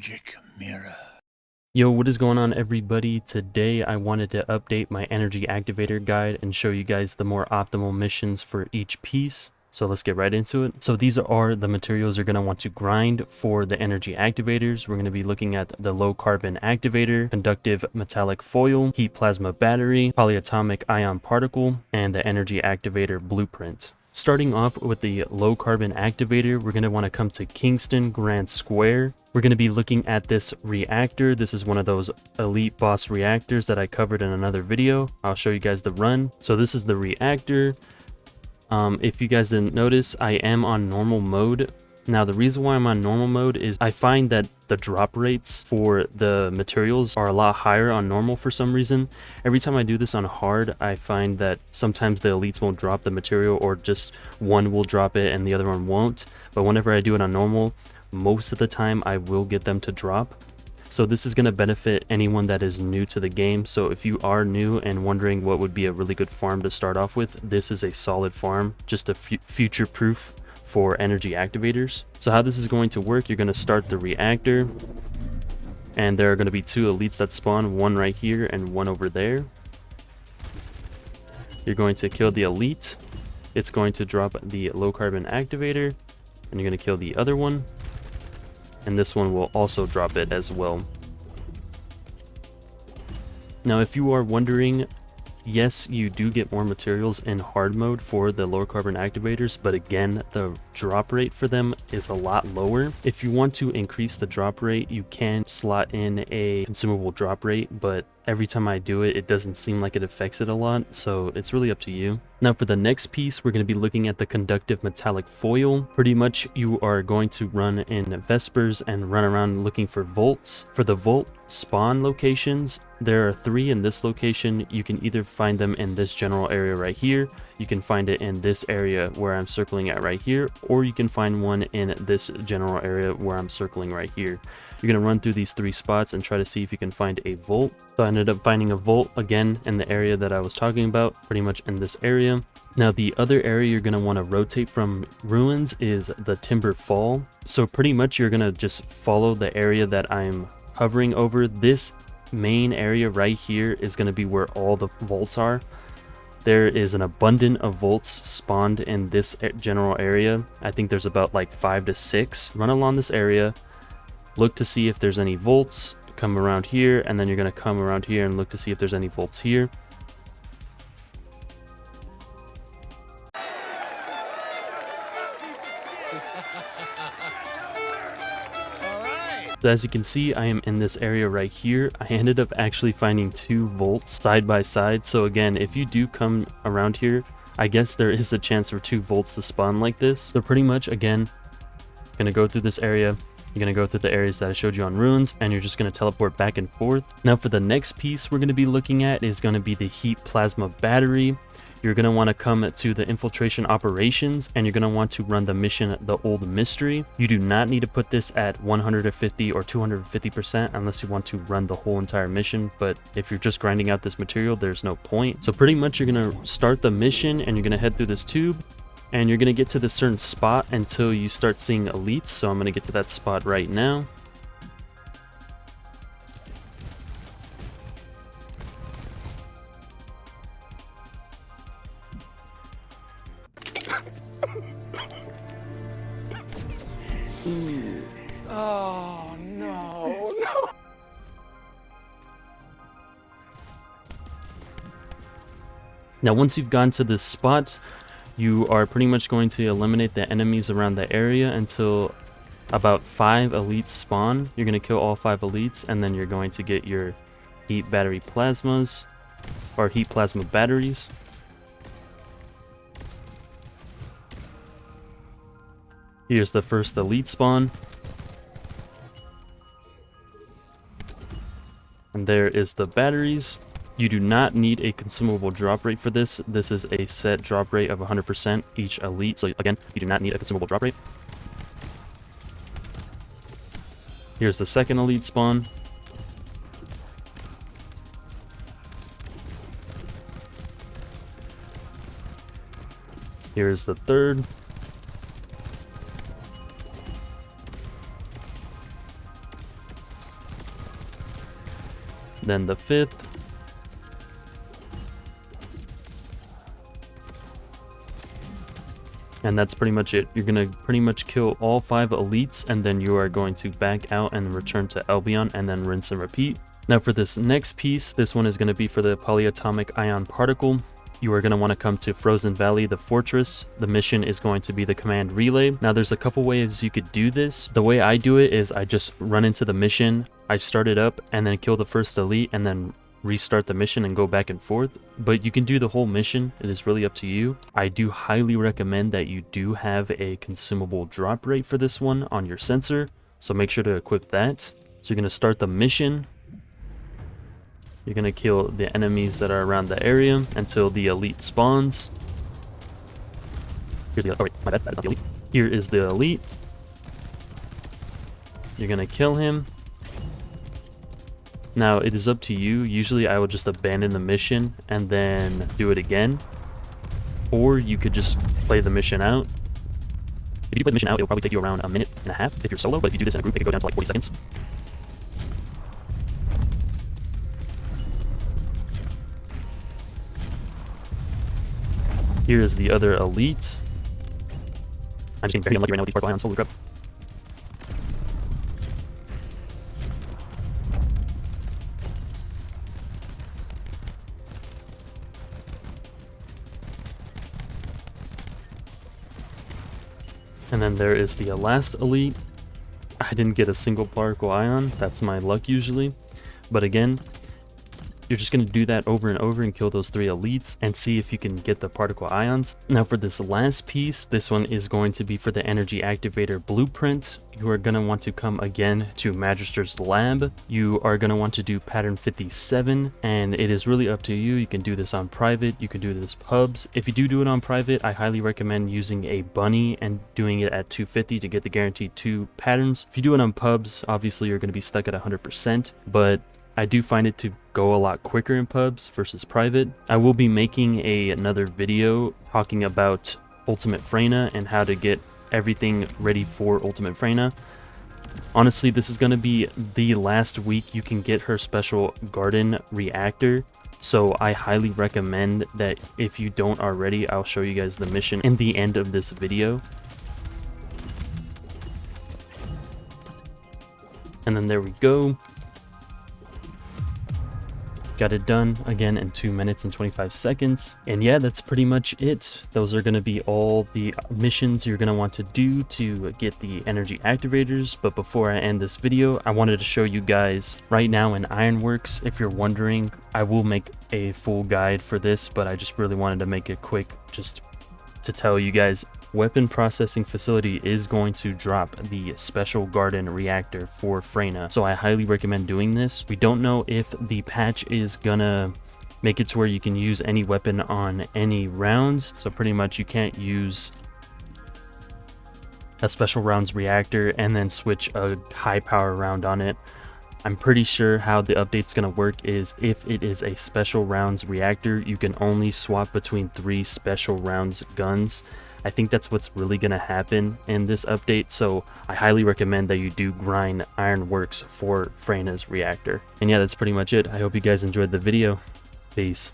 magic mirror. Yo, what is going on, everybody? Today I wanted to update my energy activator guide and show you guys the more optimal missions for each piece. So let's get right into it. So these are the materials you're going to want to grind for the energy activators. We're going to be looking at the low carbon activator, conductive metallic foil, heat plasma battery, polyatomic ion particle, and the energy activator blueprint. Starting off with the low carbon activator, we're going to want to come to Kingston Grand Square. We're going to be looking at this reactor. This is one of those elite boss reactors that I covered in another video. I'll show you guys the run. So this is the reactor. If you guys didn't notice, I am on normal mode. Now, the reason why I'm on normal mode is I find that the drop rates for the materials are a lot higher on normal for some reason. Every time I do this on hard, I find that sometimes the elites won't drop the material, or just one will drop it and the other one won't. But whenever I do it on normal, most of the time I will get them to drop. So this is going to benefit anyone that is new to the game. So if you are new and wondering what would be a really good farm to start off with, this is a solid farm, just a future proof for energy activators. So how this is going to work, you're going to start the reactor, and there are going to be two elites that spawn, one right here and one over there. You're going to kill the elite. It's going to drop the low carbon activator, and you're going to kill the other one, and this one will also drop it as well. Now, if you are wondering, yes, you do get more materials in hard mode for the low carbon activators, but again, the drop rate for them is a lot lower. If you want to increase the drop rate, you can slot in a consumable drop rate, but every time I do it, it doesn't seem like it affects it a lot, so it's really up to you. Now, for the next piece, we're going to be looking at the conductive metallic foil. Pretty much you are going to run in Vespers and run around looking for volts. For the volt spawn locations, there are 3 in this location. You can either find them in this general area right here, you can find it in this area where I'm circling at right here, or you can find one in this general area where I'm circling right here. You're going to run through these 3 spots and try to see if you can find a volt. So I ended up finding a volt again in the area that I was talking about, pretty much in this area. Now, the other area you're going to want to rotate from ruins is the Timber Fall. So pretty much you're going to just follow the area that I'm hovering over. This main area right here is going to be where all the volts are. There is an abundance of volts spawned in this general area. I think there's about like 5 to 6. Run along this area, look to see if there's any volts, come around here, and then you're going to come around here and look to see if there's any volts here. So as you can see, I am in this area right here. I ended up actually finding 2 volts side by side. So again, if you do come around here, I guess there is a chance for 2 volts to spawn like this. So pretty much, again, gonna go through this area. You're going to go through the areas that I showed you on ruins, and you're just going to teleport back and forth. Now, for the next piece we're going to be looking at is going to be the heat plasma battery. You're going to want to come to the infiltration operations, and you're going to want to run the mission, the old mystery. You do not need to put this at 150 or 250% unless you want to run the whole entire mission. But if you're just grinding out this material, there's no point. So pretty much you're going to start the mission, and you're going to head through this tube, and you're going to get to this certain spot until you start seeing elites. So I'm going to get to that spot right now. Oh, no. Now, once you've gone to this spot, you are pretty much going to eliminate the enemies around the area until about 5 elites spawn. You're going to kill all 5 elites, and then you're going to get your heat battery plasmas, or heat plasma batteries. Here's the first elite spawn. And there is the batteries. You do not need a consumable drop rate for this. This is a set drop rate of 100% each elite. So again, you do not need a consumable drop rate. Here's the second elite spawn. Here's the third. then the 5th, and that's pretty much it. You're gonna pretty much kill all 5 elites, and then you are going to back out and return to Albion, and then rinse and repeat. Now for this next piece, this one is going to be for the Polyatomic Ion Particle. You are going to want to come to Frozen Valley, the fortress. The mission is going to be the command relay. Now there's a couple ways you could do this. The way I do it is I just run into the mission, I start it up, and then kill the first elite, and then restart the mission and go back and forth. But you can do the whole mission. It is really up to you. I do highly recommend that you do have a consumable drop rate for this one on your sensor, so make sure to equip that. So you're going to start the mission. You're going to kill the enemies that are around the area until the elite spawns. Here's the, oh wait, my bad, that is not the elite. Here is the elite. You're going to kill him. Now it is up to you. Usually I would just abandon the mission and then do it again. Or you could just play the mission out. If you play the mission out, it'll probably take you around a minute and a half if you're solo, but if you do this in a group, it could go down to like 40 seconds. Here is the other elite. I'm just getting very unlucky right now with these particle ions. Holy crap. And then there is the last elite. I didn't get a single particle ion. That's my luck usually. But again, you're just going to do that over and over and kill those 3 elites and see if you can get the particle ions. Now for this last piece, this one is going to be for the energy activator blueprint. You are going to want to come again to Magister's lab. You are going to want to do pattern 57, and it is really up to you. You can do this on private, you can do this pubs. If you do it on private, I highly recommend using a bunny and doing it at 250 to get the guaranteed 2 patterns. If you do it on pubs, obviously you're going to be stuck at 100%, but I do find it to go a lot quicker in pubs versus private. I will be making another video talking about Ultimate Freyna and how to get everything ready for Ultimate Freyna. Honestly, this is going to be the last week you can get her special garden reactor. So I highly recommend that if you don't already, I'll show you guys the mission in the end of this video. And then there we go. Got it done again in 2 minutes and 25 seconds. And yeah, that's pretty much it. Those are going to be all the missions you're going to want to do to get the energy activators. But before I end this video, I wanted to show you guys right now in Ironworks. If you're wondering, I will make a full guide for this, but I just really wanted to make it quick just to tell you guys. Weapon processing facility is going to drop the special garden reactor for Freyna, so I highly recommend doing this. We don't know if the patch is gonna make it to where you can use any weapon on any rounds, so pretty much you can't use a special rounds reactor and then switch a high power round on it. I'm pretty sure how the update's gonna work is if it is a special rounds reactor, you can only swap between 3 special rounds guns. I think that's what's really going to happen in this update, so I highly recommend that you do grind Ironworks for Freyna's reactor. And yeah, that's pretty much it. I hope you guys enjoyed the video. Peace.